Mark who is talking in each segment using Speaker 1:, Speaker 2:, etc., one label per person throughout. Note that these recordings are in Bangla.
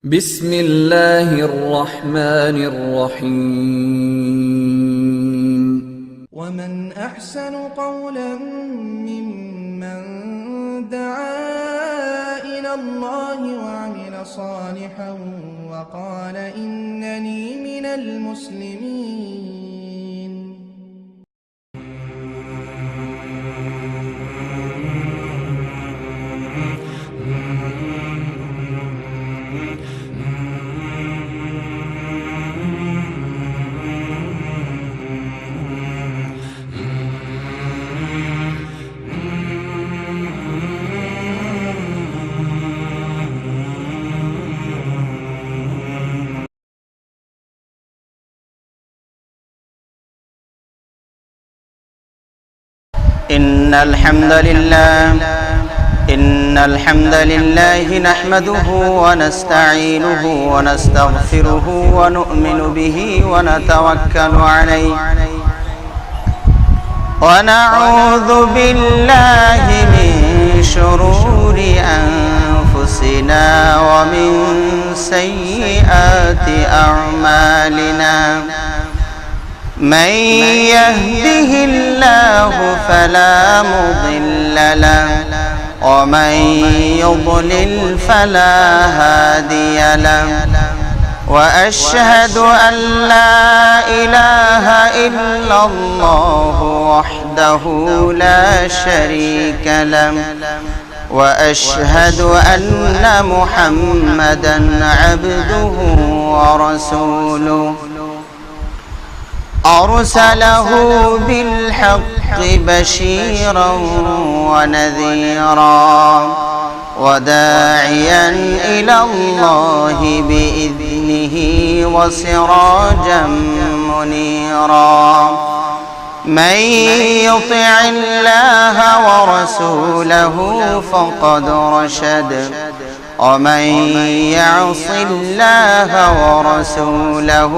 Speaker 1: بسم الله الرحمن الرحيم
Speaker 2: ومن أحسن قولا ممن دعا إلى الله وعمل صالحا وقال إنني من المسلمين
Speaker 3: إن الحمد لله نحمده ونستعينه ونستغفره ونؤمن به ونتوكل عليه ونعوذ بالله من شرور أنفسنا ومن سيئات أعمالنا من يهده الله فلا مضل له ومن يضلل فلا هادي له وأشهد أن لا إله إلا الله وحده لا شريك له وأشهد أن محمدا عبده ورسوله أرسله بالحق بشيرا ونذيرا وداعيا إلى الله بإذنه وسراجا منيرا من يطع الله ورسوله فقد رشد ومن يعص الله ورسوله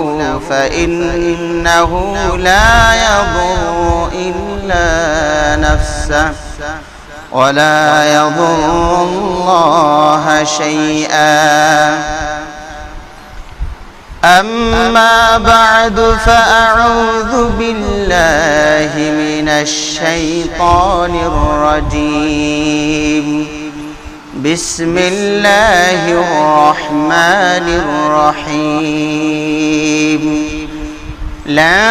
Speaker 3: فإنه لا يضر إلا نفسه ولا يضر الله شيئا أما بعد فأعوذ بالله من الشيطان الرجيم بسم الله الرحمن الرحيم لن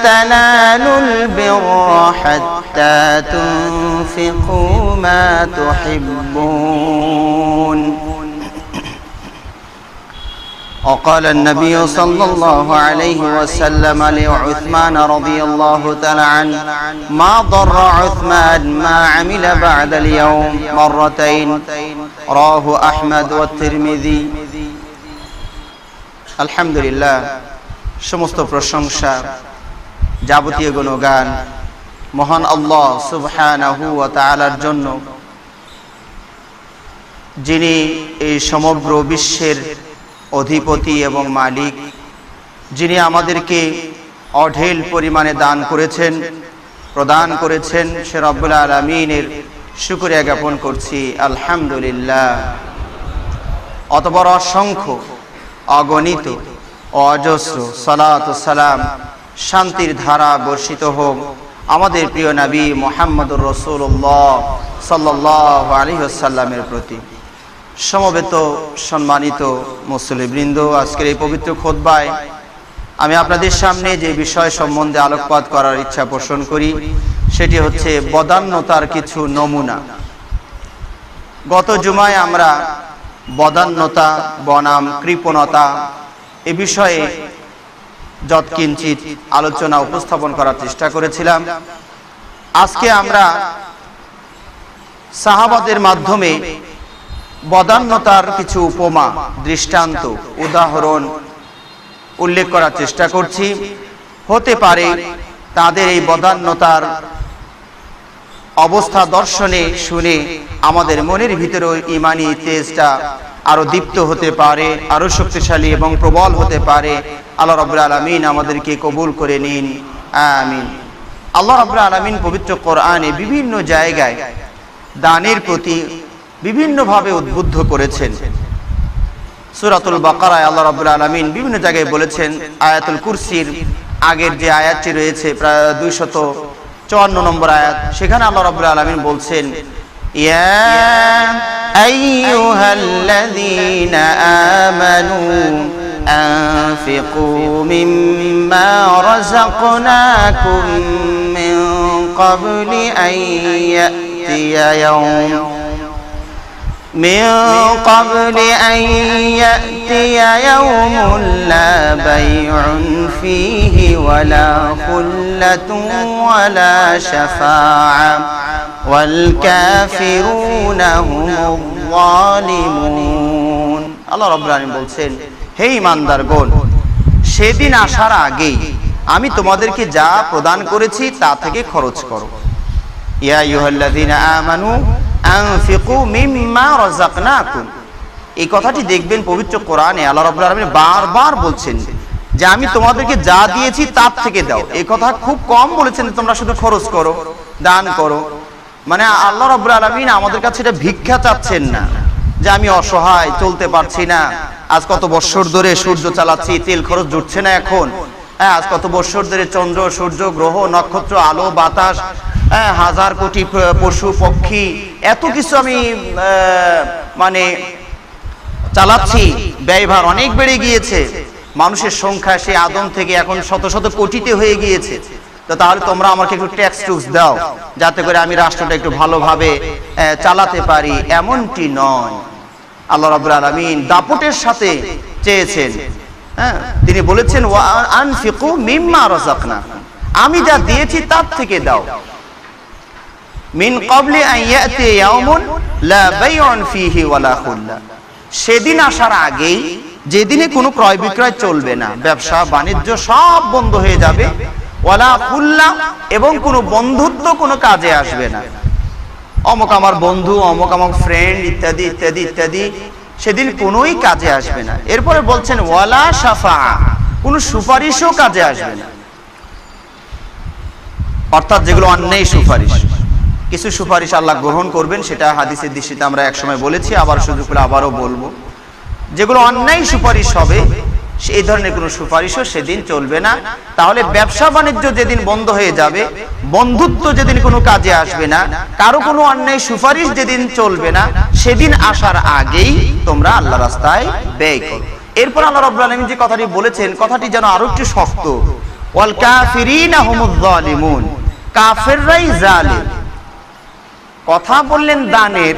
Speaker 3: تنالوا البر حتى تنفقوا ما تحبون وقال النبي صلى الله عليه وسلم لعثمان رضي الله تعالى عنه ما ضر عثمان ما عمل بعد اليوم مرتين رواه أحمد والترمذي الحمد لله সমস্ত প্রশংসা যাবতীয় গুণগান মহান আল্লাহ সুবহানাহু ওয়া তাআলার জন্য, যিনি এই সমগ্র বিশ্বের অধিপতি এবং মালিক, যিনি আমাদেরকে অঢেল পরিমাণে দান করেছেন, প্রদান করেছেন। সে রব্বুল আলামিনের শুকরিয়া জ্ঞাপন করছি, আলহামদুলিল্লাহ। অতঃপর অসংখ্য অগণিত অজস্র সালাত ও সালাম, শান্তির ধারা বর্ষিত হোক আমাদের প্রিয় নবী মুহাম্মদুর রাসূলুল্লাহ সাল্লাল্লাহু আলাইহি ওয়াসাল্লামের প্রতি। সমবেত সম্মানিত মুসলিমবৃন্দ, আজকের এই পবিত্র খুতবায় আমি আপনাদের সামনে যে বিষয় সম্বন্ধে আলোকপাত করার ইচ্ছা পোষণ করি সেটি হচ্ছে বদান্যতার কিছু নমুনা। গত জুমায় আমরা বদান্যতা বনাম কৃপণতা এ বিষয়ে যৎকিঞ্চিত আলোচনা উপস্থাপন করার চেষ্টা করেছিলাম। আজকে আমরা সাহাবাদের মাধ্যমে বদান্যতার কিছু উপমা, দৃষ্টান্ত, উদাহরণ উল্লেখ করার চেষ্টা করছি। হতে পারে তাদের এই বদান্যতার অবস্থা দর্শনে শুনে আমাদের মনের ভিতরে ঈমানি তেজটা আরো দীপ্ত হতে পারে, আরো শক্তিশালী এবং প্রবল হতে পারে। আল্লাহ রাব্বুল আলামিন আমাদেরকে কবুল করে নিন, আমিন। আল্লাহ রাব্বুল আলামিন পবিত্র কোরআনে বিভিন্ন জায়গায় দানের প্রতি বিভিন্নভাবে উদ্বুদ্ধ করেছেন। সূরাতুল বাকারায় আল্লাহ রাব্বুল আলামিন বিভিন্ন জায়গায় বলেছেন, আয়াতুল কুরসির আগের যে আয়াতটি রয়েছে প্রায় 254 নম্বর আয়াত, সেখানে আল্লাহ রাব্বুল আলামিন বলছেন, ইয়া আইয়ুহাল্লাযীনা আমানু আনফিকু মিম্মা রাযাকনাকুম মিন ক্বাবলি আন ইয়াতিয়া ইয়াউম من قبل أن يأتي يوم لا بيع فيه ولا خلة ولا شفاعة والكافرون هم الظالمون আল্লাহ রাব্বুল আলামিন বলছেন, হে ঈমানদারগণ, সেদিন আসার আগেই আমি তোমাদেরকে যা প্রদান করেছি তা থেকে খরচ করো। ইয়া আইয়ুহাল্লাযীনা আমানু আনফিকু মিম্মা রাযাকনাকুম, এই কথাটি দেখবেন পবিত্র কোরআনে আল্লাহ রাব্বুল আলামিন বারবার বলছেন যে আমি তোমাদেরকে যা দিয়েছি তার থেকে দাও। এই কথা খুব কম বলেছেন তোমরা শুধু খরচ করো, দান করো। মানে আল্লাহ রাব্বুল আলামিন আমাদের কাছে এটা ভিক্ষা চাচ্ছেন না যে আমি অসহায়, চলতে পারছি না, আজ কত বছর ধরে সূর্য চালাচ্ছি, তেল খরচ জুটছে না এখন, আজ কত বছর ধরে চন্দ্র, সূর্য, গ্রহ, নক্ষত্র, আলো, বাতাস, হাজার কোটি পশু পক্ষী, এত কিছু আমি মানে চালাচ্ছি, ব্যয়ভার অনেক বেড়ে গিয়েছে, মানুষের সংখ্যা সেই আদম থেকে এখন শত শত কোটিতে হয়ে গিয়েছে, তো তাহলে তোমরা আমাকে একটু ট্যাক্স টুক্স দাও যাতে করে আমি রাষ্ট্রটা একটু ভালোভাবে চালাতে পারি। এমনটি নয়, আল্লাহ রাব্বুল আলামিন দাপটের সাথে চেয়েছেন। তিনি বলেছেন, ওয়া আনফিকু মিম্মা রাযাকনাকুম, আমি যা দিয়েছি তার থেকে দাও। মিন ক্বাবলি আন ইয়াতিয়া ইয়াউমুন লা বাইউন ফীহি ওয়ালা খুল্লা, সেদিন আসার আগেই যেদিনে কোনো ক্রয় বিক্রয় চলবে না, ব্যবসা বাণিজ্য সব বন্ধ হয়ে যাবে, ওয়ালা খুল্লা, এবং কোনো বন্ধুত্ব কোনো কাজে আসবে না। অমুক আমার বন্ধু, অমুক আমার ফ্রেন্ড, ইত্যাদি ইত্যাদি ইত্যাদি, সেদিন কোনোই কাজে আসবে না। এরপরে বলছেন ওয়ালা শাফা, কোনো সুপারিশও কাজে আসবে না। অর্থাৎ যেগুলো অন্যায় সুপারিশ, কিছু সুপারিশ আল্লাহ গ্রহণ করবেন, সেটা হাদিসের দৃষ্টিতে আমরা একসময় বলেছি, আবার সুযোগ পেলে আবারও বলবো। যেগুলো অন্যায় সুপারিশ হবে, এই ধরনের কোনো সুপারিশও সেদিন চলবে না। তাহলে ব্যবসা বাণিজ্য যেদিন বন্ধ হয়ে যাবে, বন্ধুত্ব যেদিন কোনো কাজে আসবে না, কারো কোনো অন্যায় সুপারিশ যেদিন চলবে না, সেদিন আসার আগেই তোমরা আল্লাহ রাস্তায় ব্যয় করো। এরপর আল্লাহ রাব্বুল আলামিন যে কথাটি বলেছেন, কথাটি যেন আরো একটু শক্ত, ওয়াল কাফিরিনা হুমুয যালিমুন, কাফেররাই জালিম। কথা বললেন দানের,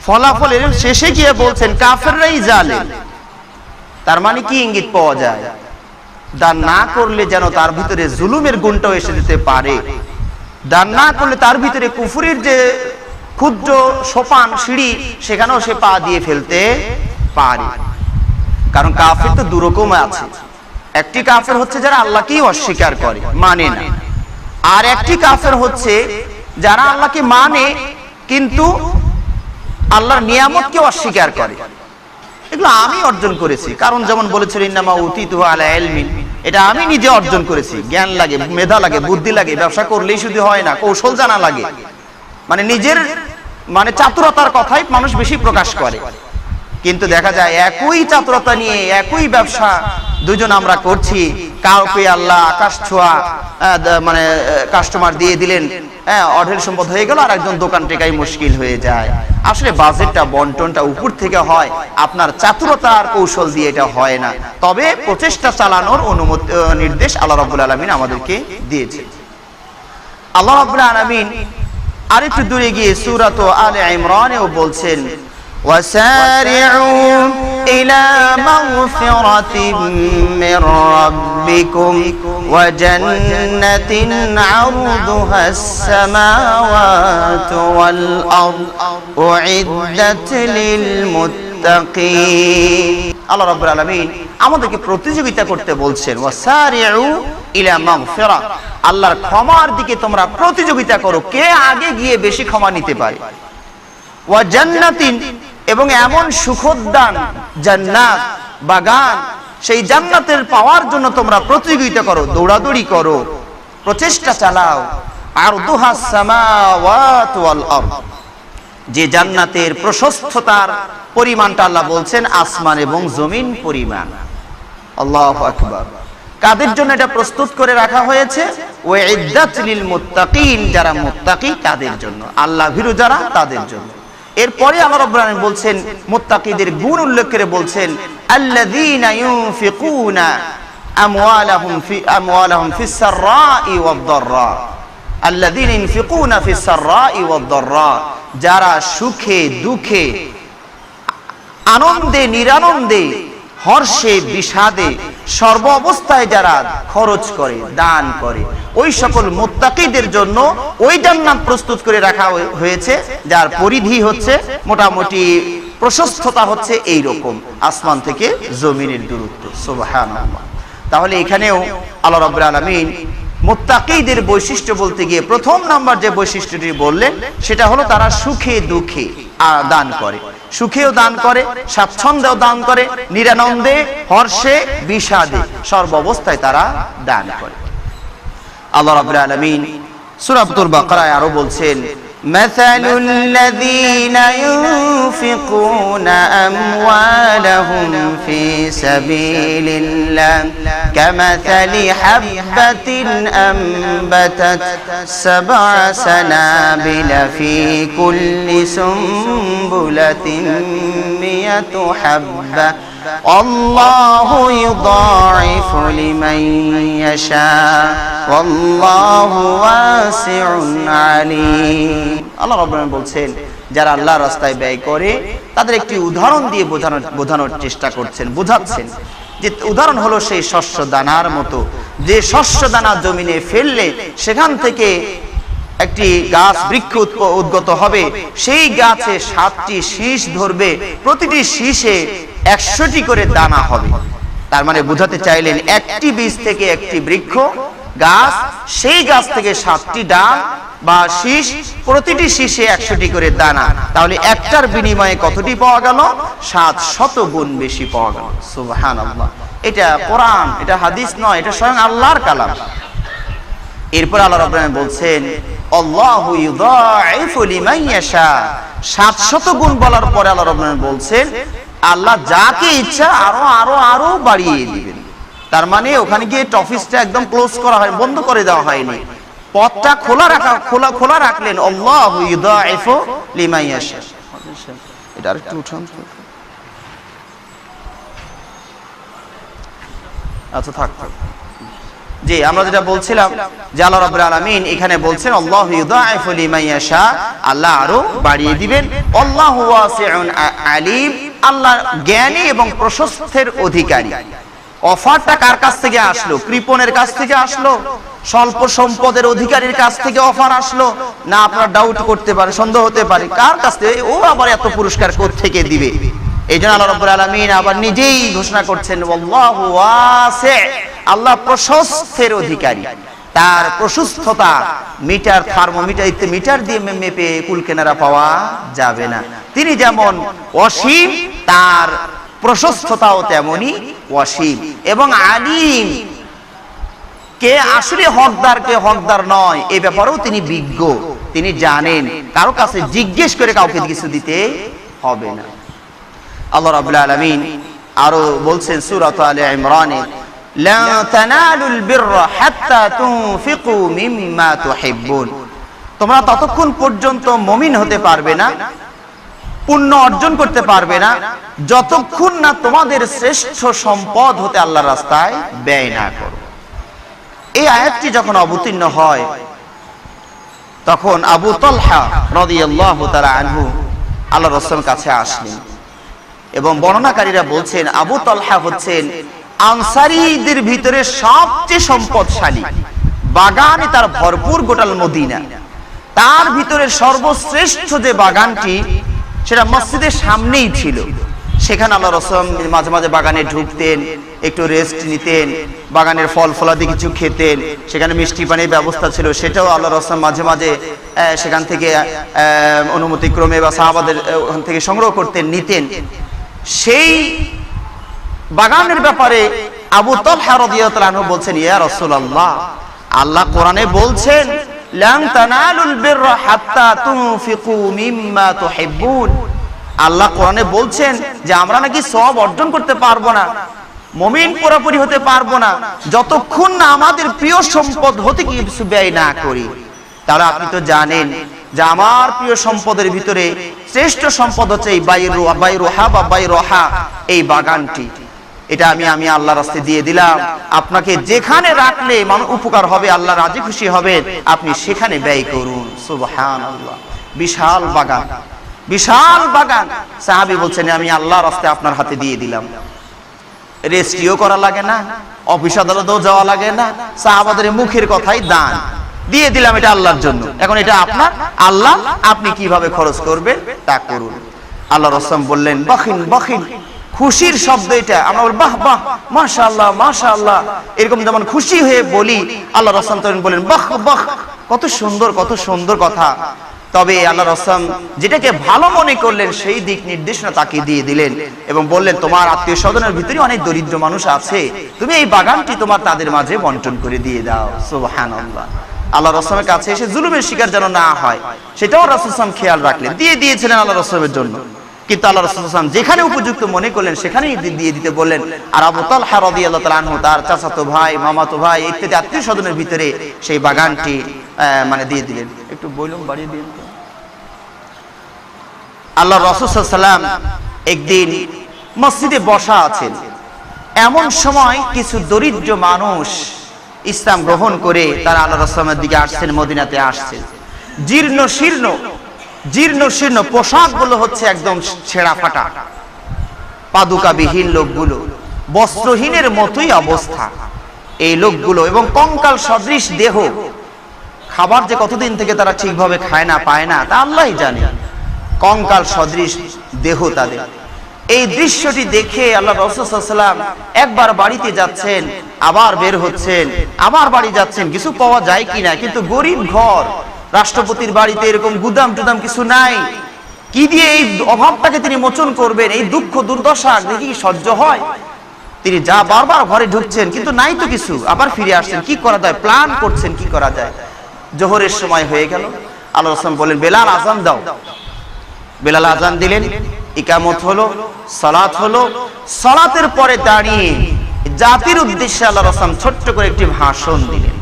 Speaker 3: ফলাফলের শেষে গিয়ে বলছেন কাফেররাই জালিম। তার মানে কি ইঙ্গিত পাওয়া যায়? দান না করলে যেন তার ভিতরে জুলুমের গুণটাও এসে যেতে পারে, দান না করলে তার ভিতরে কুফরির যে ক্ষুদ্র সোপান সিঁড়ি, সেখানেও সে পা দিয়ে ফেলতে পারে। কারণ কাফের তো দুরকম আছে, একটি কাফের হচ্ছে যারা আল্লাহকেই অস্বীকার করে, মানে না, আর একটি কাফের হচ্ছে যারা আল্লাহকে মানে কিন্তু আল্লাহর নিয়ামতকে অস্বীকার করে। এগুলো আমি অর্জন করেছি, কারণ যেমন বলেছিল ইন্নামা উতিতুহু আলা ইলমিন, এটা আমি নিজে অর্জন করেছি। জ্ঞান লাগে, মেধা লাগে, বুদ্ধি লাগে, ব্যবসা করলেই শুধু হয় না, কৌশল জানা লাগে। মানে নিজের মানে চাতুরতার কথাই মানুষ বেশি প্রকাশ করে, কিন্তু দেখা যায় একই চাতুরতা নিয়ে একই ব্যবসা দুজন আমরা করছি, কাউকে আল্লাহ আকাশ ছোঁয়া মানে কাস্টমার দিয়ে দিলেন, অঢেল সম্পদ হয়ে গেল, আর একজন দোকান টেকাই মুশকিল হয়ে যায়। আসলে বাজেটটা বন্টনটা উপর থেকে হয়, আপনার চাতুরতার কৌশল দিয়ে এটা হয় না। তবে প্রচেষ্টা চালানোর অনুমতি নির্দেশ আল্লাহ রাব্বুল আলামিন আমাদেরকে দিয়েছে। আল্লাহ রাব্বুল আলামিন আরেকটু দূরে গিয়ে সূরাত আলে ইমরানেও বলছেন, وسارعوا إلى مغفرة من ربكم وجنة عرضها السماوات والأرض أعدت للمتقين। আল্লাহ রাব্বুল আলামিন আমাদেরকে প্রতিযোগিতা করতে বলছেন, ওয়াসারিউ ইলা মাগফিরা, আল্লাহর ক্ষমার দিকে তোমরা প্রতিযোগিতা করো, কে আগে গিয়ে বেশি ক্ষমা নিতে পারে। ওয়া জান্নাতিন, এবং এমন সুখোদ্যান জান্নাত বাগান, সেই জান্নাতের পাওয়ার জন্য তোমরা প্রতিযোগিতা করো, দৌড়াদৌড়ি করো, প্রচেষ্টা চালাও। আরদুহাস সামাওয়াত ওয়াল আরদ, যে জান্নাতের প্রশস্ততার পরিমাণটা আল্লাহ বলছেন আসমান এবং জমিন পরিমাণ। আল্লাহু আকবার। কাদের জন্য এটা প্রস্তুত করে রাখা হয়েছে? ওয়াইদ্দাত লিল মুত্তাকিন, যারা মুত্তাকি তাদের জন্য, আল্লাহ ভীরু যারা তাদের জন্য। এরপরে আল্লাহ রাব্বুল আলামিন বলছেন, মুত্তাকিদের গুণ উল্লেখ করে বলছেন, আল্লাযীনা ইউনফিকুনা আমওয়ালাহুম ফিস সাররাই ওয়াদ দাররা, আল্লাযীনা ইউনফিকুনা ফিস সাররাই ওয়াদ দাররা, যারা সুখে দুঃখে, আনন্দে নিরানন্দে, হর্ষে বিষাদে, সর্ব অবস্থায় যারা খরচ করে, দান করে, ওই সকল মুত্তাকিদের জন্য ওই জান্নাত প্রস্তুত করে রাখা হয়েছে, যার পরিধি হচ্ছে মোটামুটি প্রশস্ততা হচ্ছে এই রকম, আসমান থেকে জমিনের দূরত্ব। সুবহানাল্লাহ। তাহলে এখানেও আল্লাহ রাব্বুল আলামিন মুত্তাকিদের বৈশিষ্ট্য বলতে গিয়ে প্রথম নাম্বার যে বৈশিষ্ট্যটি বললেন সেটা হলো তারা সুখে দুঃখে দান করে, সুখেও দান করে, স্বাচ্ছন্দ্যেও দান করে, নিরানন্দে, হর্ষে, বিষাদে, সর্ব অবস্থায় তারা দান করে। আল্লাহ রাব্বুল আলামিন সূরা সূরাতুল বাকারায় আরো বলছেন, মাসালুল লাযীনা ইউনফিকুনা আমওয়ালাহুম ফি সাবিলিল্লাহ কামাসালি হাববাতিন আমবাতাত সাবআ সানাবিলা ফি কুল্লি সুমবুলাতিন মিয়াতু হাব্বা আল্লাহু ইউদাইফু লিমান ইয়াশা ওয়াল্লাহু ওয়াসিউন আলীম। আল্লাহ রাব্বুল আলামিন বলছেন, যারা আল্লাহর রাস্তায় ব্যয় করে তাদের একটি উদাহরণ দিয়ে বোঝানোর চেষ্টা করছেন, বোঝাচ্ছেন যে উদাহরণ হলো সেই শস্য দানার মতো, যে শস্য দানা জমিনে ফেললে সেখান থেকে একটি গাছ বৃক্ষ উদ্গত হবে, সেই গাছে 7টি শীষ ধরবে, প্রতিটি শীষে 100টি করে দানা হবে। তার মানে বোঝাতে চাইলেন একটি বীজ থেকে একটি বৃক্ষ গাছ, সেই গাছ থেকে 7টি ডাল বা শীষ, প্রতিটি শীষে 100টি করে দানা। তাহলে একটার বিনিময়ে কতটি পাওয়া গেল? 700 গুণ বেশি পাওয়া গেল। সুবহানাল্লাহ। এটা কোরআন, এটা হাদিস নয়, এটা স্বয়ং আল্লাহর কালাম। এরপর আল্লাহ রাব্বুল আলামিন বলছেন, আল্লাহু ইউদাইফু লিমান ইয়াশা। 700 গুণ বলার পরে আল্লাহ রাব্বুল আলামিন বলছেন, আল্লাহ যাকে ইচ্ছা আরো আরো আরো বাড়িয়ে দিবেন। তার মানে ওখানে গিয়ে টফিসটা একদম ক্লোজ করা হয়, বন্ধ করে দেওয়া হয়নি, পথটা খোলা রাখলেন। আল্লাহু ইউদাইফু লিমান ইয়াশা। এটা আরেকটু উঠান। আচ্ছা থাক। জি, আমরা যেটা বলছিলাম যে আল্লাহ রাব্বুল আলামিন এখানে বলছেন আল্লাহু ইউদাইফু লিমান ইয়াশা, আল্লাহ আরো বাড়িয়ে দিবেন। আল্লাহু ওয়াসিউন আলীম, আল্লাহ জ্ঞানী এবং প্রশস্তের অধিকারী। অফারটা কার কাছ থেকে আসলো? কৃপণের কাছ থেকে আসলো? স্বল্প সম্পদের অধিকারীর কাছ থেকে অফার আসলো? না, আপনারা ডাউট করতে পারে, সন্দেহ হতে পারে কার কাছ থেকে, ও আবার এত পুরস্কার কোথা থেকে দিবে? এই জন্য আল্লাহ রাব্বুল আলামিন আবার নিজেই ঘোষণা করছেন আল্লাহু ওয়াসি', আল্লাহ প্রশস্তের অধিকারী। তার প্রশস্ততা মিটার, থার্মোমিটার, মিটার দিয়ে মেপে কুল কেনারা পাওয়া যাবে না। তিনি যেমন অসীম, তার প্রশস্ততাও তেমনি অসীম। এবং আলিম, কে আসলে হকদার কে হকদার নয় এ ব্যাপারেও তিনি বিজ্ঞ, তিনি জানেন, কারো কাছে জিজ্ঞেস করে কাউকে কিছু দিতে হবে না। আল্লাহ রাব্বুল আলামিন আরো বলছেন সূরা আলে ইমরানে, লা তানালুল বিররা হাত্তা তুনফিকু মিম্মা তুহিব্বুন, তোমরা ততক্ষণ পর্যন্ত মুমিন হতে পারবে না, পুণ্য অর্জন করতে পারবে না, যতক্ষণ না তোমাদের শ্রেষ্ঠ সম্পদ হতে আল্লাহর রাস্তায় ব্যয় না করো। এই আয়াতটি যখন অবতীর্ণ হয় তখন আবু তালহা রাদিয়াল্লাহু তাআলা আনহু আল্লাহর রাসূলের কাছে আসলেন এবং বর্ণনাকারীরা বলছেন আবু তালহা হচ্ছেন আনসারীদের ভিতরে সবচেয়ে সম্পদশালী, বাগানে তার ভরপুর গোটাল মদিনা। তার ভিতরে সর্বশ্রেষ্ঠ যে বাগানটি সেটা মসজিদের সামনেই ছিল। সেখানে আল্লাহ রাসূল মাঝে মাঝে বাগানে ঢুকতেন, একটু রেস্ট নিতেন, বাগানের ফল ফলাদি কিছু খেতেন, সেখানে মিষ্টি পানির ব্যবস্থা ছিল, সেটাও আল্লাহ রাসূল মাঝে মাঝে সেখান থেকে অনুমতিক্রমে বা সাহাবাদের ওখান থেকে সংগ্রহ করতেন, নিতেন। সেই বাগানের ব্যাপারে আবু তালহা রাদিয়াল্লাহু আনহু বলছেন, ইয়া রাসূলুল্লাহ, আল্লাহ কোরআনে বলছেন লান তানালুল বিররা হাত্তা তুনফিকু মিম্মা তুহিব্বুন। আল্লাহ কোরআনে বলছেন যে আমরা নাকি সওয়াব অর্জন করতে পারবো না, মুমিন পুরোপুরি হতে পারবো না যতক্ষণ না আমাদের প্রিয় সম্পদ হতে কিছু ব্যয় না করি। তাহলে আপনি তো জানেন যে আমার প্রিয় সম্পদের ভিতরে শ্রেষ্ঠ সম্পদ হচ্ছে এই বাইরুহা এই বাগানটি। এটা আমি আল্লাহর রাস্তায় দিয়ে দিলাম, আপনাকে যেখানে রাখলে মানুষ উপকার হবে, আল্লাহ রাজি খুশি হবে, আপনি সেখানে ব্যয় করুন। সুবহানাল্লাহ, বিশাল বাগান, বিশাল বাগান। সাহাবী বলছেন আমি আল্লাহর রাস্তায় আপনার হাতে দিয়ে দিলাম। রেস্টিও করা লাগে না, অফিস আদালতেও যাওয়া লাগে না, সাহাবাদের মুখের কথাই দান দিয়ে দিলাম, এটা আল্লাহর জন্য। এখন এটা আপনার, আল্লাহ আপনি কিভাবে খরচ করবেন তা করুন। আল্লাহ রাসূল বললেন বাখিন বাখিন, খুশির শব্দ এটা। আমরা বলি বাহ বাহ, মাশাআল্লাহ মাশাআল্লাহ, এরকম যেমন খুশি হয়ে বলি, আল্লাহ রাসূল তখন বলেন বাহ বাহ, কত সুন্দর, কত সুন্দর কথা। তবে আল্লাহ রাসূল যেটাকে ভালো মনে করলেন সেই দিক নির্দেশনা তাকে দিয়ে দিলেন এবং বললেন তোমার আত্মীয় স্বজনের ভিতরে অনেক দরিদ্র মানুষ আছে, তুমি এই বাগানটি তোমার তাদের মাঝে বন্টন করে দিয়ে দাও। সুবহানাল্লাহ। আল্লাহ রাসূলের কাছে এসে জুলুমের শিকার যেন না হয় সেটাও রাসূল সাল্লাল্লাহু আলাইহি ওয়াসাল্লাম খেয়াল রাখলেন, দিয়ে দিয়েছিলেন আল্লাহ রাসূলের জন্য। কিন্তু আল্লাহ রাসূল সাল্লাল্লাহু আলাইহি ওয়াসাল্লাম যেখানে উপযুক্ত মনে করলেন সেখানেই দিয়ে দিতে বললেন। আর আবু তালহা রাদিয়াল্লাহু তাআলা আনহু তার চাচাতো ভাই, মামাতো ভাই ইত্যাদি আত্মীয় স্বজনের ভিতরে সেই বাগানটি মানে দিয়ে দিলেন। একটু বলুন বাড়িয়ে দিন। আল্লাহ রাসূল সাল্লাল্লাহু আলাইহি ওয়াসাল্লাম একদিন মসজিদে বসা আছেন, এমন সময় কিছু দরিদ্র মানুষ ইসলাম গ্রহণ করে তারা আল্লাহ রাসূলের দিকে আসছেন, মদিনাতে আসছেন। জীর্ণ শীর্ণ পোশাকগুলো হচ্ছে একদম ছেঁড়া ফাটা, পাদুকাবিহীন লোকগুলো, বস্ত্রহীনের মতোই অবস্থা এই লোকগুলো, এবং কঙ্কাল সদৃশ দেহ। খাবার যে কতদিন থেকে তারা ঠিকভাবে খায় না পায় না তা আল্লাহই জানে। কঙ্কাল সদৃশ দেহ তাদের। এই দৃশ্যটি দেখে আল্লাহ রাসূল সাল্লাল্লাহু আলাইহি ওয়াসাল্লাম একবার বাড়িতে যাচ্ছেন, আবার বের হচ্ছেন, আবার বাড়ি যাচ্ছেন, কিছু পাওয়া যায় কিনা। কিন্তু গরিব ঘর, রাষ্ট্রপতির বাড়িতে এরকম গুদাম টুদাম কিছু নাই, কি দিয়ে এই অভাবটাকে তিনি মোচন করবেন? এই দুঃখ দুর্দশা দেখি কি সহ্য হয়? তিনি যা বারবার ঘরে ঢুকছেন কিন্তু নাই তো কিছু, আবার ফিরে আসছেন, কি করা যায়, প্ল্যান করছেন কি করা যায়। জোহরের সময় হয়ে গেল, আল্লাহ রাসূল বলেন বেলাল আযান দাও। বেলাল আযান দিলেন, ইকামত হলো, সালাত হলো। সালাতের পরে দাঁড়িয়ে জাতির উদ্দেশ্যে আল্লাহ রাসূল ছোট্ট করে একটি ভাষণ দিলেন।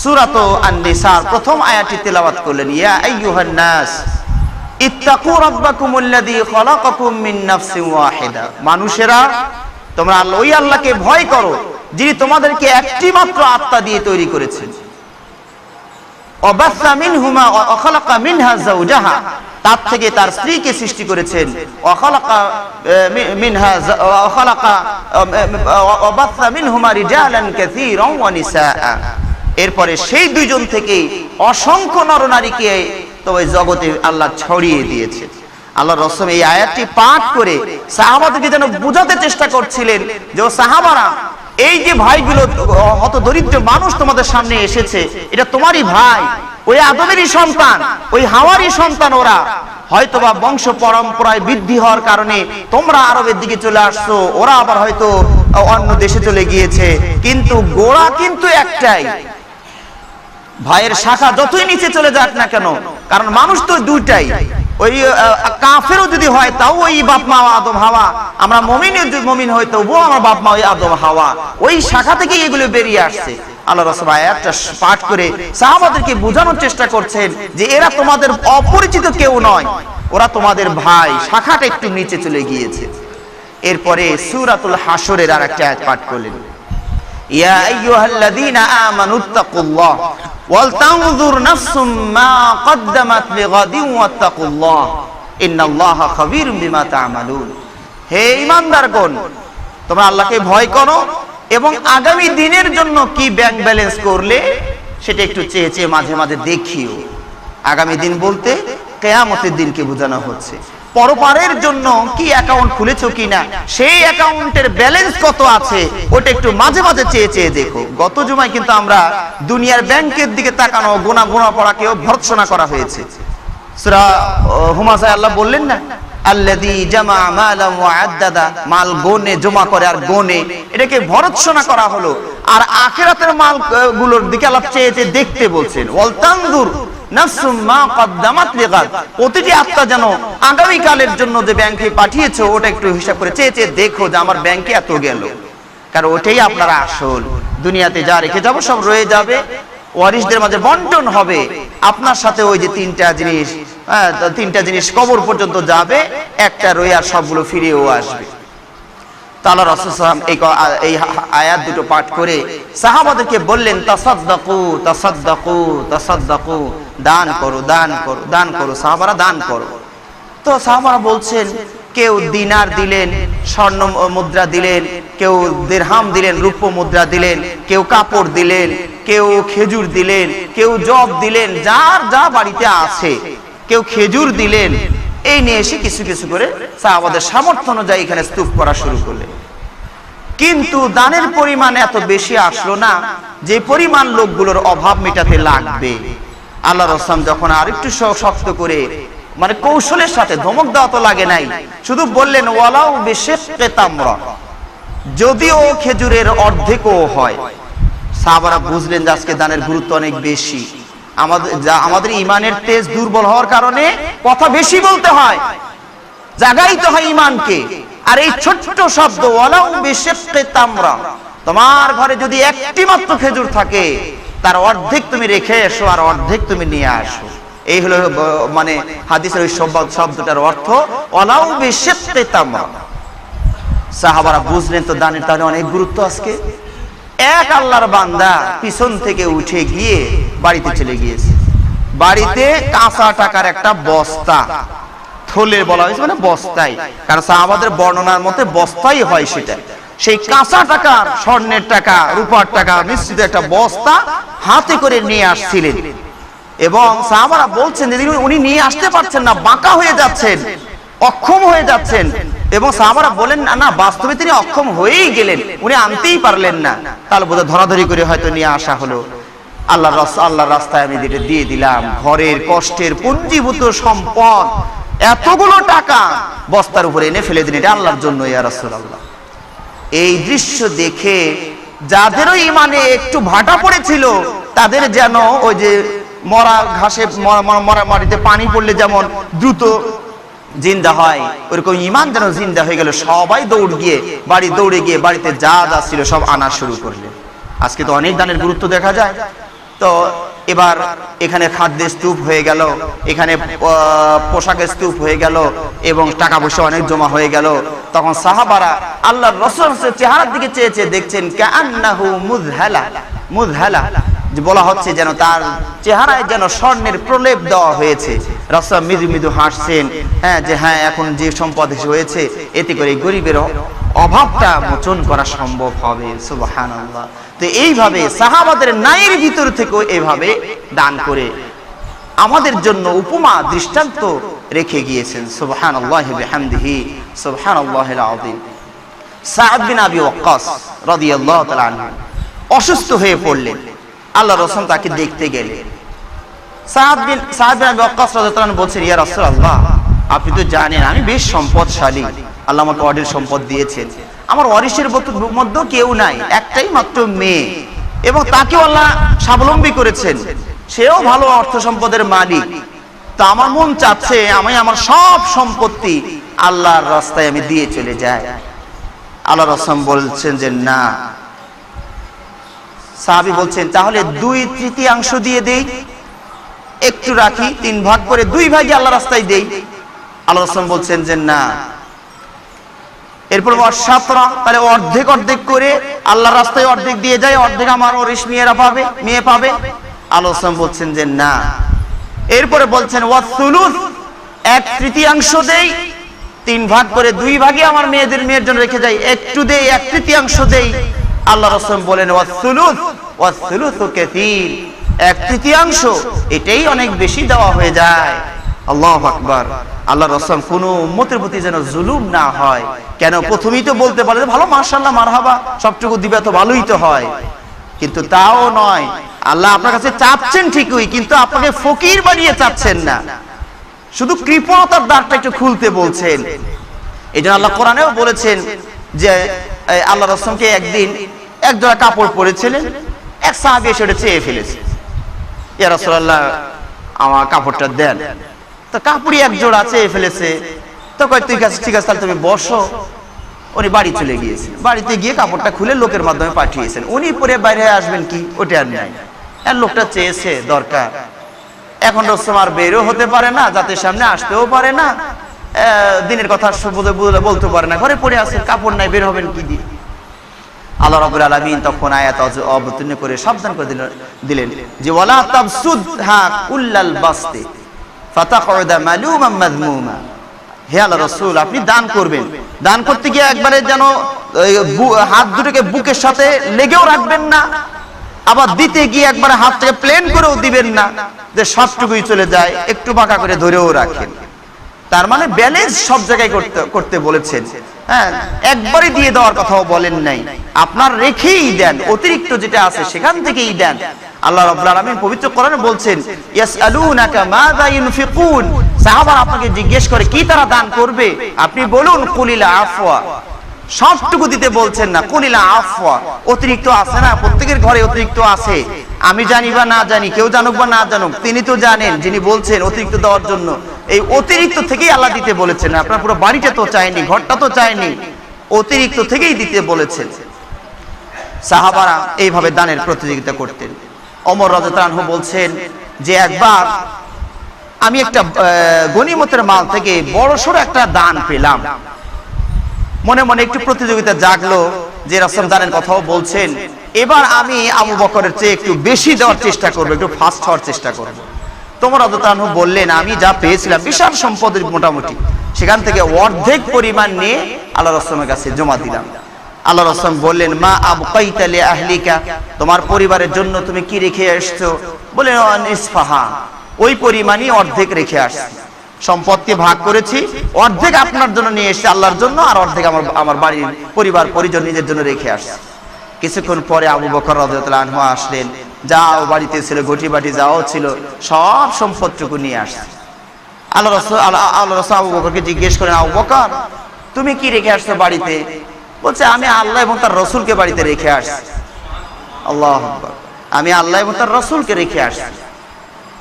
Speaker 3: সূরাত আন-নিসার প্রথম আয়াতটি তেলাওয়াত করলেন, ইয়া আইয়ুহান নাস ইত্তাকু রাব্বাকুমুল্লাযী খালাকাকুম মিন নাফসিন ওয়াহিদা। মানুষেরা তোমরা ওই আল্লাহকে ভয় করো যিনি তোমাদেরকে একটি মাত্র আত্মা দিয়ে তৈরি করেছেন। ওয়াবাসা মিনহুমা ওয়া খালাকা মিনহা যাওজাহা, তার থেকে তার স্ত্রীকে সৃষ্টি করেছেন। ওয়া খালাকা মিনহা ওয়া খালাকা ওয়াবাসা মিনহুমা রিজালান কাসীরান ওয়া নিসাআ। এরপরে সেই দুইজন থেকে অসংখ্য নরনারীকে তবে জগতে আল্লাহ ছড়িয়ে দিয়েছে। আল্লাহ রাসূল এই আয়াতটি পাঠ করে সাহাবাদেরকে যেন বোঝাতে চেষ্টা করছিলেন যে ও সাহাবারা, এই যে ভাইগুলো অত দরিদ্র মানুষ তোমাদের সামনে এসেছে, এটা তোমারই ভাই, ওই আদমেরই সন্তান, ওই হাওয়ারই সন্তান। ওরা হয়তোবা বংশ পরম্পরায় বৃদ্ধি হওয়ার কারণে তোমরা আরবের দিকে চলে আসছো, ওরা আবার হয়তো অন্য দেশে চলে গিয়েছে, কিন্তু গোড়া কিন্তু একটাই। ভাইয়ের শাখা যতই নিচে চলে যাক না কেন, কারণ মানুষ তো দুইটাই, ওই কাফেরও যদি হয় তাও ওই বাপ মা আদম হাওয়া, আমরা মুমিনের যদি মুমিন হই তবুও আমার বাপ মা ওই আদম হাওয়া, ওই শাখা থেকে এগুলো বেরিয়ে আসছে। আল্লাহ রাসূল আয়াতটা পাঠ করে সাহাবাদেরকে বোঝানোর চেষ্টা করছেন যে এরা তোমাদের অপরিচিত কেউ নয়, ওরা তোমাদের ভাই, শাখাটা একটু নিচে চলে গিয়েছে। এরপরে সূরাতুল হাশরের আরেকটা আয়াত পাঠ করলেন, ইয়া আইয়ুহাল্লাযীনা আমানুত্তাকুল্লাহ ওয়াল তানজুর নাফসুম মা কদ্দামাত লিগাদিন ওয়াত্তাকুল্লাহ ইন্নাল্লাহা খাবীরুম বিমা তা'মালুন। হে ঈমানদারগণ, তোমরা আল্লাহকে ভয় করো এবং আগামী দিনের জন্য কি ব্যাংক ব্যালেন্স করলে সেটা একটু চেয়ে চেয়ে মাঝে মাঝে দেখিও। আগামী দিন বলতে কিয়ামতের দিনকে বোঝানো হচ্ছে। পরপারের জন্য কি অ্যাকাউন্ট খুলেছো কিনা, সেই অ্যাকাউন্টের ব্যালেন্স কত আছে ওটা একটু মাঝে মাঝে চেয়ে চেয়ে দেখো। গত জুমায় কিন্তু আমরা দুনিয়ার ব্যাংকের দিকে তাকানো, গোনা পড়াকেও ভর্ৎসনা করা হয়েছে। সূরা হুমাযায় আল্লাহ বললেন না, আল্লাযী জামা মালাম ওয়া আদ্দাদা, মাল গোনে জমা করে আর গোনে, এটাকে ভর্ৎসনা করা হলো। আর আখিরাতের মাল গুলোর দিকে আল্লাহ চেয়ে চেয়ে দেখতে বলছেন। ওয়াল তানজুর নাফসুম মা কদ্দামাত লিগাদ, প্রতিটি আত্মা যেন আগামী কালের জন্য যে ব্যাংকে পাঠিয়েছো ওটা একটু হিসাব করে চেয়ে চেয়ে দেখো যে আমার ব্যাংকে এত গেল, কারণ ওটাই আপনার আসল। দুনিয়াতে যা রেখে যাবো সব রয়ে যাবে, ওয়ারিসদের মাঝে বন্টন হবে। আপনার সাথে ওই যে তিনটা জিনিস কবর পর্যন্ত যাবে, একটা রয়ে আর সবগুলো ফিরেও আসবে। আল্লাহ রাসূল সাল্লাল্লাহু আলাইহি ওয়াসাল্লাম এই আয়াত দুটো পাঠ করে সাহাবাদেরকে বললেন, তাসাদ্দাকু তাসাদ্দাকু তাসাদ্দাকু, দান করো দান করো দান করো, সাহাবারা দান করো। তো সাহাবারা বলছেন, কেউ দিনার দিলেন, স্বর্ণ মুদ্রা দিলেন, কেউ দিরহাম দিলেন, রূপো মুদ্রা দিলেন, কেউ কাপড় দিলেন, কেউ খেজুর দিলেন, কেউ জব দিলেন, যার যা বাড়িতে আছে, কেউ খেজুর দিলেন। এই নিয়ে এসে কিছু কিছু করে সাহাবাদের সামর্থ্য অনুযায়ী এখানে স্তূপ করা শুরু করলেন। কিন্তু দানের পরিমাণ এত বেশি আসলো না যে পরিমাণ লোকগুলোর অভাব মেটাতে লাগবে। আল্লাহ রাসূল যখন আরেকটু শক্ত করে, মানে কৌশলের সাথে, ধমক দেওয়া তো লাগে নাই, শুধু বললেন ওয়ালাউ বিশিক্কি তামরা, যদিও খেজুরের অর্ধেকও হয়। সাহাবারা বুঝলেন যে আজকে দানের গুরুত্ব অনেক বেশি। আমাদের ইমানের তেজ দুর্বল হওয়ার কারণে কথা বেশি বলতে হয়, জাগাইতে হয় ইমানকে। আর এই ছোট্ট শব্দ ওয়ালাউ বিশিক্কি তামরা, তোমার ঘরে যদি একটি মাত্র খেজুর থাকে তার অর্ধেক তুমি রেখে এসো আর অর্ধেক তুমি নিয়ে আসো। এই হলো মানে হাদিসের ওই শব্দটার অর্থ, ওয়ালাউ বিশিক্কি তামরা। সাহাবারা বুঝলেন তো দানের তাহলে অনেক গুরুত্ব আজকে। এক আল্লাহর বান্দা পিছন থেকে উঠে গিয়ে বাড়িতে চলে গিয়েছে। বাড়িতে কাঁচা টাকার একটা বস্তা, থলে বলা হয়েছে মানে বস্তাই, কারণ সাহাবাদের বর্ণনার মতে বস্তাই হয় সেটা। সেই কাঁচা টাকার, স্বর্ণের টাকা, রূপার টাকা মিশ্রিত একটা বস্তা হাতে করে নিয়ে আসছিলেন। এবং সাহাবারা বলছেন যে উনি নিয়ে আসতে পারছেন না, বাঁকা হয়ে যাচ্ছেন, অক্ষম হয়ে যাচ্ছেন। এবং সাহাবারা বলেন না, বাস্তবে তিনি অক্ষম হয়েই গেলেন, উনি আনতেই পারলেন না। তাহলে বোধহয় ধরাধরি করে হয়তো নিয়ে আসা হলো। আল্লাহর রাস্তায় আমি দিয়ে দিলাম। ঘরের কষ্টের পুঞ্জীভূত সম্পদ এতগুলো টাকা বস্তার উপরে এনে ফেলে দিন, এটা আল্লাহর জন্য ইয়া রাসূলুল্লাহ। এই দৃশ্য দেখে যাদেরও ইমানে একটু ভাটা পড়েছিল তাদের যেন ওই যে মরা ঘাসে, মরা মাটিতে পানি পড়লে যেমন দ্রুত জিন্দা হয়, ওরকম ইমান যেন জিন্দা হয়ে গেল। সবাই দৌড়ে গিয়ে বাড়িতে যা যা ছিল সব আনা শুরু করলেন। আজকে তো অনেক দানের গুরুত্ব দেখা যায়। তো এবার এখানে খাদ্যের স্তূপ হয়ে গেল, এখানে পোশাকের স্তূপ হয়ে গেল, এবং টাকা পয়সা অনেক জমা হয়ে গেল। তখন সাহাবারা আল্লাহর রাসূলের চেহারার দিকে চেয়ে চেয়ে দেখছেন, কাআন্নাহু মুযহালা, যে বলা হচ্ছে যেন তার চেহারায় যেন স্বর্ণের প্রলেপ দেওয়া হয়েছে। রাসূল মৃদু মৃদু হাসছেন, যে হ্যাঁ এখন যে সম্পদ হয়েছে এতে করে গরিবের অভাবটা মোচন করা সম্ভব হবে। সুবহানাল্লাহ। তো এইভাবে সাহাবাদের ন্যায়ের ভিতর থেকেও এইভাবে দান করে আমাদের জন্য উপমা দৃষ্টান্ত রেখে গিয়েছেন। সুবহানাল্লাহি বিহামদিহি, সুবহানাল্লাহিল আযীম। সাদ বিন আবি ওয়াক্কাস রাদিয়াল্লাহু তাআলা আনহু অসুস্থ হয়ে পড়লেন। আল্লাহ রাসূল তাকে দেখতে গেলেন। সাদ বিন আবি ওয়াক্কাস রাদিয়াল্লাহু আনহু বলছেন, ইয়া রাসূলুল্লাহ, আপনি তো জানেন আমি বেশ সম্পদশালী, আল্লাহ আমাকে অঢেল সম্পদ দিয়েছেন। আমার ওয়ারিসের মধ্যে কেউ নাই, একটাই মাত্র মেয়ে, এবং তাকেও আল্লাহ স্বাবলম্বী করেছেন, সেও ভালো অর্থ সম্পদের মালিক। তা আমার মন চাচ্ছে আমি আমার সব সম্পত্তি আল্লাহর রাস্তায় আমি দিয়ে চলে যাই। আল্লাহ রাসূল বলছেন যে না। সাহাবী বলছেন, তাহলে 2/3 দিয়ে দেই, একটু রাখি, 3 ভাগ করে 2 ভাগে আল্লাহ রাস্তায় দেই। আল্লাহ রাসূল বলছেন যে না। এরপর তাহলে অর্ধেক করে আল্লাহর রাস্তায় অর্ধেক দিয়ে যায়, অর্ধেক আমার ওয়ারিস মেয়ে পাবে। আল্লাহ রাসূল বলছেন যে না। এরপরে বলছেন ওয়াসুলুস, 1/3 দেই, 3 ভাগ করে 2 ভাগে আমার মেয়ের জন্য রেখে যাই, একটু দেই, 1/3 দেই। আল্লাহ রাসূল বলেন ওয়াসুলুসু কাসীর, 1/3 এটাই অনেক বেশি দেওয়া হয়ে যায়। আল্লাহু আকবার। আল্লাহ রাসূল কোন উম্মতের প্রতি যেন জুলুম না হয়। কেন প্রথমেই তো বলতে পারে ভালো, মাশাআল্লাহ, মারহাবা, সবটুকু দিবে তো ভালোই তো হয়, কিন্তু তাও নয়। আল্লাহ আপনার কাছে চাচ্ছেন ঠিকই, কিন্তু আপনাকে ফকির বানিয়ে চাচ্ছেন না, শুধু কৃপণতার দ্বারটা একটু খুলতে বলছেন। এই জন্য আল্লাহ কোরআনেও বলেছেন যে আল্লাহ রাসূলকে একদিন এক জোড়া কাপড় পরেছিলেন, এক সাহাবী এসে ওটা চেয়ে ফেলেছে, ইয়া রাসূলুল্লাহ আমার কাপড়টা দেন। তো কাপড়ই এক জোড়া চেয়ে ফেলেছে। তো কয় ঠিক আছে তাহলে তুমি বসো। উনি বাড়ি চলে গিয়েছেন, বাড়িতে গিয়ে কাপড়টা খুলে লোকের মাধ্যমে পাঠিয়েছেন। উনি পরে বাইরে আসবেন কি ওটা আর নাই, আর লোকটা চেয়েছে দরকার। এখন রসম আর বেরও হতে পারে না, জাতের সামনে আসতেও পারে না, দিনের কথা বলতে পারে না, ঘরে পড়ে আছেন, কাপড় নাই, বের হবেন কি দিয়ে? আল্লাহ রাব্বুল আলামিন তখন আয়াত অবতীর্ণ করে সাবধান করে দিলেন যে ওয়ালা তাবসুদহা কুল্লাল বাসতি ফাতাকউদা মালুমান মাযমুমা। হে আল্লাহ রাসূল, আপনি দান করবেন, দান করতে গিয়ে একবারে যেন হাত দুটোকে বুকের সাথে লেগেও রাখবেন না, আবার দিতে গিয়ে একবারে হাতটাকে প্লেন করেও দিবেন না যে সবটুকুই চলে যায়, একটু বাঁকা করে ধরেও রাখেন। তার মানে ব্যালেন্স সব জায়গায় করতে বলেছেন। হ্যাঁ, একবারই দিয়ে দেওয়ার কথাও বলেন নাই, আপনার রেখেই দেন, অতিরিক্ত যেটা আছে সেখান থেকেই দেন। আল্লাহ রাব্বুল আলামিন পবিত্র কোরআনে বলছেন ইয়াসআলুনাকা মাযা ইউনফিকুন, সাহাবারা আপনাকে জিজ্ঞেস করে কি তারা দান করবে, আপনি বলুন কুলিল আফওয়া, সবটুকু দিতে বলছেন না, কুলিল আফওয়া, অতিরিক্ত আছে না, প্রত্যেকের ঘরে অতিরিক্ত আছে, আমি জানি বা না জানি, কেউ জানুক বা না জানুক, তিনি তো জানেন যিনি বলছেন অতিরিক্ত দেওয়ার জন্য। এই অতিরিক্ত থেকেই আল্লাহ দিতে বলেছেন, আপনার পুরো বাড়িটা তো চায়নি, ঘরটা তো চায়নি, অতিরিক্ত থেকেই দিতে বলেছেন। সাহাবারা এইভাবে দানের প্রতিযোগিতা করতেন। ওমর রাদিয়াল্লাহু আনহু বলছেন যে একবার আমি একটা গনিমতের মাল থেকে বড়সড় একটা দান পেলাম, মনে মনে একটু প্রতিযোগিতা জাগলো যে রাসূল দানের কথাও বলছেন, এবার আমি আবু বকরের চেয়ে একটু বেশি দেওয়ার চেষ্টা করবো, একটু ফাস্ট হওয়ার চেষ্টা করবো। ওমর রাদিয়াল্লাহু আনহু বললেন আমি যা পেয়েছিলাম বিশাল সম্পদের মোটামুটি, সেখান থেকে অর্ধেক পরিমাণ নিয়ে আল্লাহ রাসূলের কাছে জমা দিলাম। আল্লাহ রাসূল বললেন মা আবকাইতা লি আহলিকা, তোমার পরিবারের জন্য তুমি কি রেখে আসছো? বলেন নিসফাহা, ওই পরিমাণই অর্ধেক রেখে আসছি, সম্পদকে ভাগ করেছি, অর্ধেক আপনার জন্য নিয়ে এসেছি আল্লাহর জন্য, আর অর্ধেক আমার বাড়ির পরিবার পরিজন নিজের জন্য রেখে আসছি। কিছুক্ষণ পরে আবু বকর রাদিয়াল্লাহু আনহু আসলেন, যাও বাড়িতে ছিল ঘটি বাটি যাও ছিল সব সম্পদটুকু নিয়ে আসছে। আল্লাহ রাসূল আবু বকরকে জিজ্ঞেস করেন আবু বকর তুমি কি রেখে আসছো বাড়িতে? বলছে আমি আল্লাহ এবং তার রাসূলকে বাড়িতে রেখে আসছি। আল্লাহু আকবার, আমি আল্লাহ এবং তার রাসূলকে রেখে আসছি,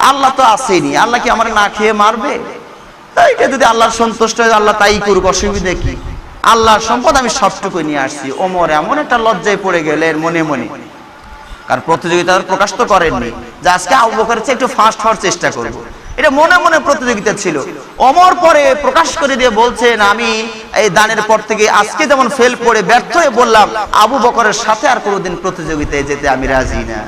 Speaker 3: আল্লাহ তো আসেনি, আল্লাহ কি আমার না খেয়ে মারবে? এইটা যদি আল্লাহর সন্তুষ্ট হয় আল্লাহ তাই করুক, অসুবিধা কি? আল্লাহর সম্পদ আমি সবটুকু নিয়ে আসছি। ওমর এমন একটা লজ্জায় পড়ে গেলেন মনে মনে, কারণ প্রতিযোগিতার প্রকাশ তো করেননি যে আজকে আবু বকরের চেয়ে একটু ফাস্ট হওয়ার চেষ্টা করব, এটা মনে মনে প্রতিযোগিতা ছিল। ওমর পরে প্রকাশ করে দিয়ে বলছেন আমি এই দানের পর থেকে আজকে যেমন ফেল করে ব্যর্থ হয়ে বললাম আবু বকরের সাথে আর কোনোদিন প্রতিযোগিতায় যেতে আমি রাজি না,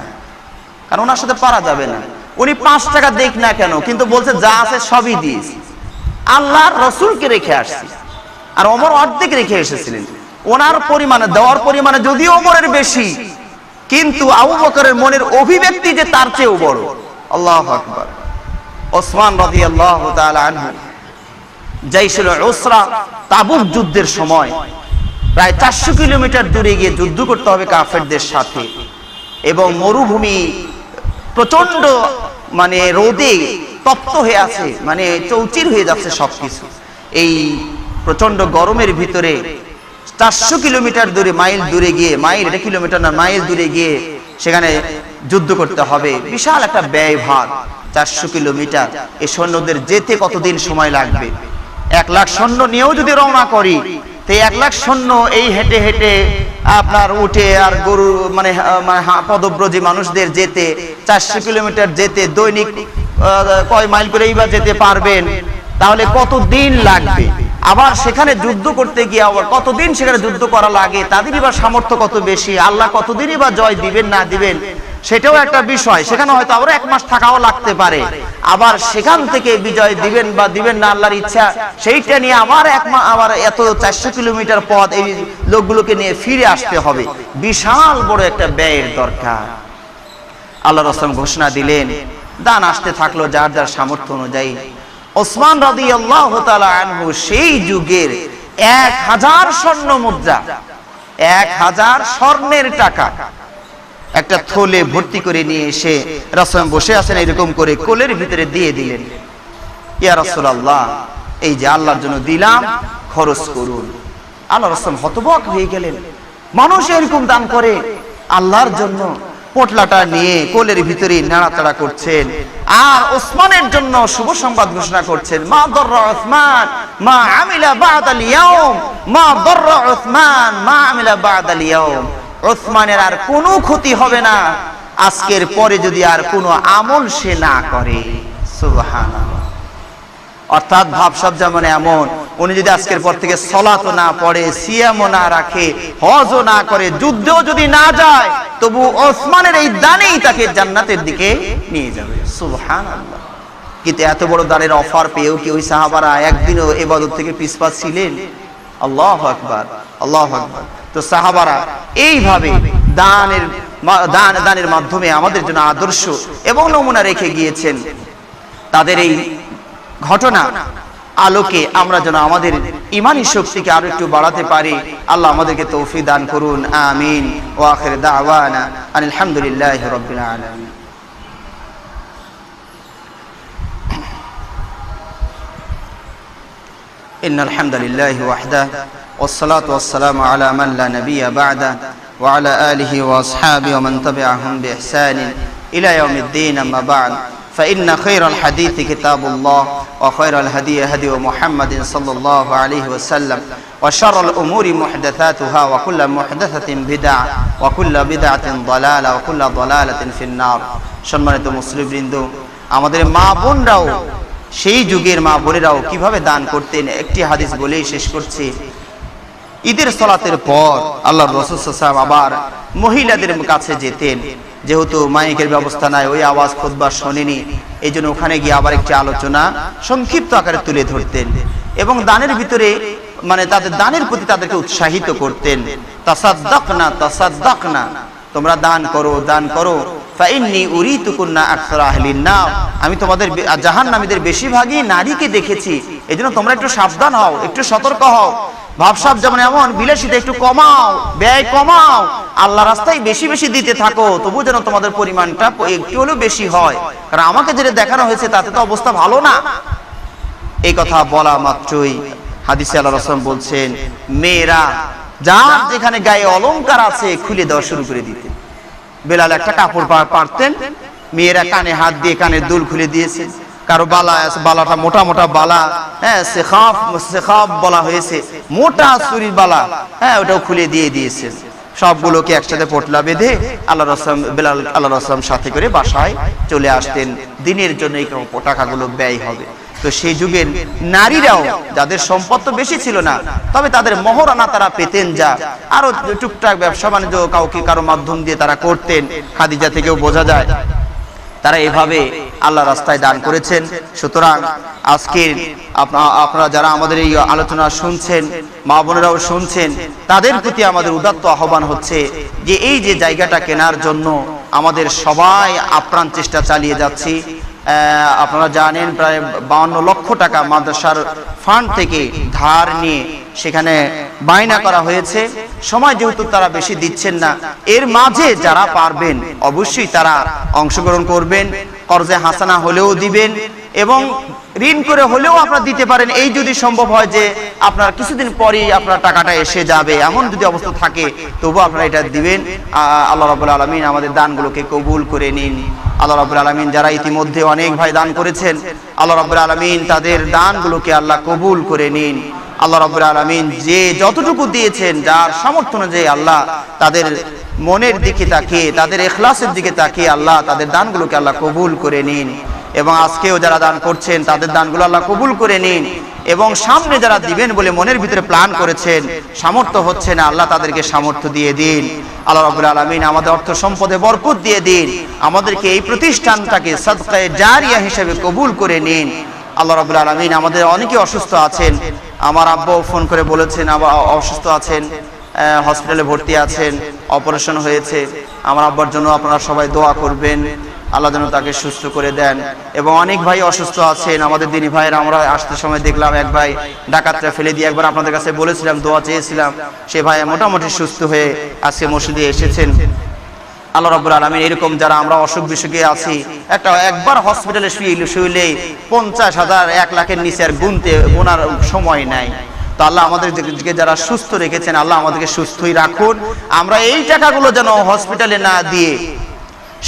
Speaker 3: কারণ ওনার সাথে পারা যাবে না। উনি 5 টাকা দেখ না কেন, কিন্তু বলছে যা আছে সবই দিয়েছি, আল্লাহর রাসূলকে রেখে আসছি। আর ওমর অর্ধেক রেখে এসেছিলেন, ওনার পরিমাণে দেওয়ার পরিমাণে যদিও ওমরের বেশি, কিন্তু আবু বকরের মনের অভিব্যক্তি যে তার চেয়েও বড়। আল্লাহু আকবার। ওসমান রাদিয়াল্লাহু তাআলা আনহু জাইশুল উসরা তাবুক যুদ্ধের সময় প্রায় 400 কিলোমিটার দূরে গিয়ে যুদ্ধ করতে হবে কাফেরদের সাথে, এবং মরুভূমি প্রচন্ড মানে রোদে তপ্ত হয়ে আছে, মানে চৌচির হয়ে যাচ্ছে সবকিছু। এই প্রচন্ড গরমের ভিতরে 400 কিলোমিটার দূরে, মাইল দূরে গিয়ে, মাইল এটা কিলোমিটার না, মাইল দূরে গিয়ে সেখানে যুদ্ধ করতে হবে, বিশাল একটা ব্যয়ভার। 400 কিলোমিটার, এই সৈন্যদের যেতে কতদিন সময় লাগবে? 1 লাখ সৈন্য নিয়েও যদি রওনা করি, তো 1 লাখ সৈন্য এই হেঁটে হেঁটে আপনার উঠে আর গরু মানে পদব্রজী মানুষদের যেতে 400 কিলোমিটার যেতে দৈনিক কয় মাইল করেই বা যেতে পারবেন? তাহলে কতদিন লাগবে? আবার সেখানে যুদ্ধ করতে গিয়ে আবার কতদিন সেখানে যুদ্ধ করা লাগে, তাদেরই বা সামর্থ্য কত বেশি, আল্লাহ কতদিনই বা জয় দিবেন না দিবেন, সেটাও একটা বিষয়। সেখানে হয়তো আবার 1 মাস থাকাও লাগতে পারে, আবার সেখান থেকে বিজয় দিবেন বা দিবেন না আল্লাহর ইচ্ছা, সেইটা নিয়ে আবার আবার এত 400 কিলোমিটার পথ এই লোকগুলোকে নিয়ে ফিরে আসতে হবে, বিশাল বড় একটা ব্যয়ের দরকার। আল্লাহ রাসূল ঘোষণা দিলেন, দান আসতে থাকলো যার যার সামর্থ্য অনুযায়ী। ওসমান রাদিয়াল্লাহু তাআলা আনহু সেই যুগের 1000 স্বর্ণ মুদ্রা, 1000 স্বর্ণের টাকা একটা থলে ভর্তি করে নিয়ে এসে রাসূল বসে আছেন এরকম করে কোলের ভিতরে দিয়ে দিলেন, ইয়া রাসূলুল্লাহ এই যে আল্লাহর জন্য দিলাম, খরচ করুন। আল্লাহ রাসূল হতবাক হয়ে গেলেন, মানুষ এরকম দান করে, আল্লাহর জন্য পোটলাটা নিয়ে কোলের ভিতরে নাড়াচাড়া করছেন, আর ওসমানের জন্য শুভ সংবাদ ঘোষণা করছেন, মা দররা উসমান মা আমিলা বাদাল ইয়াউম, মা দররা উসমান মা আমিলা বাদাল ইয়াউম। ওসমানের আর কোনো ক্ষতি হবে না আজকের পরে যদি আর কোনো আমল সে না করে। সুবহানাল্লাহ। অর্থাৎ ভাবসাব যেমন এমন, উনি যদি আজকের পর থেকে সালাতও না পড়ে, সিয়ামও না রাখে, হজও না করে, যুদ্ধেও যদি না যায়, তবু ওসমানের এই দানেই তাকে জান্নাতের দিকে নিয়ে যাবে। সুবহানাল্লাহ। কিন্তু এত বড় দানের অফার পেয়েও কি ওই সাহাবারা একদিনও ইবাদত থেকে পিছপা ছিলেন? আল্লাহু আকবার, আল্লাহু আকবার। তো সাহাবারা এইভাবে দানের মাধ্যমে আমাদের জন্য আদর্শ এবং নমুনা রেখে গিয়েছেন। তাদের এই ঘটনা আলোকে আমরা যেন আমাদের ঈমানি শক্তিকে আরো একটু বাড়াতে পারি। আল্লাহ আমাদেরকে তৌফিক দান করুন। আমিন। ওয়া আখির দাওয়ানা আনিল হামদুলিল্লাহি রাব্বিল আলামিন। ইন্নাল হামদুলিল্লাহি ওয়াহদা والصلاة والسلام على من لا نبي بعده وعلى آله وأصحابه ومن تبعهم بإحسان إلى يوم الدين. أما بعد فإن خير الحديث كتاب الله وخير الهدي هدي محمد صلى الله عليه وسلم وشر الأمور محدثاتها وكل محدثة بدعة وكل بدعة ضلالة وكل ضلالة في النار. সম্মানিত মুসলিমবৃন্দ, আমাদের মা বোনরাও, সেই যুগের মা বোনেরাও কিভাবে দান করতেন একটি হাদিস বলেই শেষ করছি। ঈদের সালাতের পর আল্লাহর রাসূল সাল্লাল্লাহু আলাইহি ওয়াসাল্লাম আবার মহিলাদের কাছে যেতেন। যেহেতু মাইকের ব্যবস্থা নাই, ওই আওয়াজ খুতবা শোনেনি, এই জন্য ওখানে গিয়ে আবার একটি আলোচনা সংক্ষিপ্ত আকারে তুলে ধরতেন এবং দানের ভিতরে মানে তাদের দানের প্রতি তাদেরকে উৎসাহিত করতেন। তাসাদ্দাকনা তাসাদ্দাকনা, তোমরা দান করো, দান করো। ফাইন্নী উরিতুকুন্না আকসারা আহলিন নার, আমি তোমাদের জাহান্নামীদের বেশিরভাগই নারীকে দেখেছি, এজন্য তোমরা একটু সাবধান হও, একটু সতর্ক হও। ভাবসাব যেমন এমন, বিলাসিতা একটু কমাও, ব্যয় কমাও, আল্লাহ রাস্তায় বেশি বেশি দিতে থাকো, তবু যেন তোমাদের পরিমাণটা একটু হলেও বেশি হয়, কারণ আমাকে যেটা দেখানো হয়েছে তাতে তো অবস্থা ভালো না। এই কথা বলা মাত্রই হাদিসে আল্লাহ রাসূল বলছেন, মেয়েরা যার যেখানে গায়ে অলংকার আছে খুলে দেওয়া শুরু করে দিতে। বেলাল একটা কাপড় পারতেন, মেয়েরা কানে হাত দিয়ে কানের দুল খুলে দিয়েছে। কারো বালা আছে, বালাটা মোটা মোটা বালা, হ্যাঁ সেখাব বলা হয়েছে, মোটা চুরির বালা, হ্যাঁ ওটাও খুলে দিয়ে দিয়েছে। সবগুলোকে একসাথে পোটলা বেঁধে আল্লাহ রাসূল বেলাল আল্লাহ রাসূল সাথে করে বাসায় চলে আসতেন। দিনের জন্য এই টাকাগুলো ব্যয় হবে। তো সেই যুগের নারীরাও, যাদের সম্পদ তো বেশি ছিল না, তবে তাদের মহরানা তারা পেতেন, যা আরো টুকটাক ব্যবসা বাণিজ্য কাউকে কারো মাধ্যম দিয়ে তারা করতেন। খাদিজা থেকেও বোঝা যায় তারা এভাবে আল্লাহ রাস্তায় দান করেছেন। সুতরাং আজকের আপনারা যারা আমাদের এই আলোচনা শুনছেন, মা বোনেরাও শুনছেন, তাদের প্রতি আমাদের উদাত্ত আহ্বান হচ্ছে যে এই যে জায়গাটা কেনার জন্য আমাদের সবাই আপ্রাণ চেষ্টা চালিয়ে যাচ্ছি। আপনারা জানেন প্রায় 52 লক্ষ টাকা মাদ্রাসার ফান্ড থেকে ধার নিয়ে সেখানে বায়না করা হয়েছে। সময় যেহেতু তারা বেশি দিচ্ছেন না, এর মাঝে যারা পারবেন অবশ্যই তারা অংশগ্রহণ করবেন, কর্জে হাসানা হলেও দিবেন এবং ঋণ করে হলেও আপনারা দিতে পারেন। এই যদি সম্ভব হয় যে আপনার কিছুদিন পরেই আপনার টাকাটা এসে যাবে, এমন যদি অবস্থা থাকে, তবু আপনারা এটা দিবেন। আল্লাহ রাব্বুল আলামিন আমাদের দানগুলোকে কবুল করে নিন। আল্লাহ রাব্বুল আলামিন যারা ইতিমধ্যে অনেক ভাই দান করেছেন, আল্লাহ রাব্বুল আলামিন তাদের দানগুলোকে আল্লাহ কবুল করে নিন। আল্লাহ রাব্বুল আলামিন যে যতটুকু দিয়েছেন, যার সামর্থ্য অনুযায়ী আল্লাহ তাদের মনের দিকে তাকিয়ে, তাদের ইখলাসের দিকে তাকিয়ে আল্লাহ তাদের দানগুলোকে আল্লাহ কবুল করে নিন। এবং আজকেও যারা দান করছেন তাদের দানগুলো আল্লাহ কবুল করে নিন। এবং সামনে যারা দিবেন বলে মনের ভিতরে প্ল্যান করেছেন, সামর্থ্য হচ্ছে না, আল্লাহ তাদেরকে সামর্থ্য দিয়ে দিন। আল্লাহ রাব্বুল আলামিন আমাদের অর্থ সম্পদে বরকত দিয়ে দিন। আমাদেরকে এই প্রতিষ্ঠানটাকে সাদকায়ে জারিয়া হিসেবে কবুল করে নিন। আল্লাহ রাব্বুল আলামিন আমাদের অনেকে অসুস্থ আছেন, আমার আব্বাও ফোন করে বলেছেন আবার অসুস্থ আছেন, হসপিটালে ভর্তি আছেন, অপারেশন হয়েছে। আমার আব্বার জন্য আপনারা সবাই দোয়া করবেন, আল্লাহ যেন তাকে সুস্থ করে দেন। এবং অনেক ভাই অসুস্থ আছেন, আমাদের দিনী ভাইয়েরা, আমরা আসতে সময় দেখলাম এক ভাই ডাকাতরা ফেলে দিয়ে, একবার আপনাদের কাছে বলেছিলাম, দোয়া চেয়েছিলাম, সে ভাই মোটামুটি সুস্থ হয়ে আজকে মসজিদে এসেছেন। আল্লাহ রাব্বুল আলামিন এরকম যারা আমরা অসুখ বিসুখে আছি, একবার হসপিটালে শুইলে 50,000 1 লাখের নিচে আর গোনার সময় নাই। তো তো আল্লাহ আমাদেরকে যারা সুস্থ রেখেছেন আল্লাহ আমাদেরকে সুস্থই রাখুন। আমরা এই টাকাগুলো যেন হসপিটালে না দিয়ে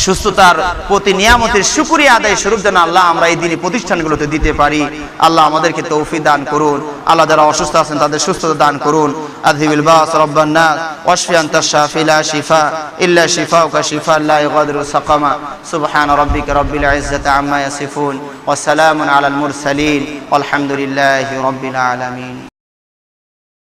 Speaker 3: সুস্থতার প্রতি নিয়ামতের শুকরিয়া আদায় স্বরূপ যেন আল্লাহ আমরা এই দিনী প্রতিষ্ঠানগুলোতে দিতে পারি। আল্লাহ আমাদেরকে তৌফিক দান করুন। আল্লাহ যারা অসুস্থ আছেন তাদের সুস্থতা দান করুন। আযহিবিল বাস রাব্বান নাস ওয়াশফি আনতা শাফি লা শিফা ইল্লা শিফাউকা শিফা লা ইগাদিরু সাকামা সুবহানা রাব্বিকা রাব্বিল ইজ্জাতি আম্মা ইয়াসিফুন ওয়া সালামুন আলাল মুরসালিন ওয়ালহামদুলিল্লাহি রাব্বিল আলামিন।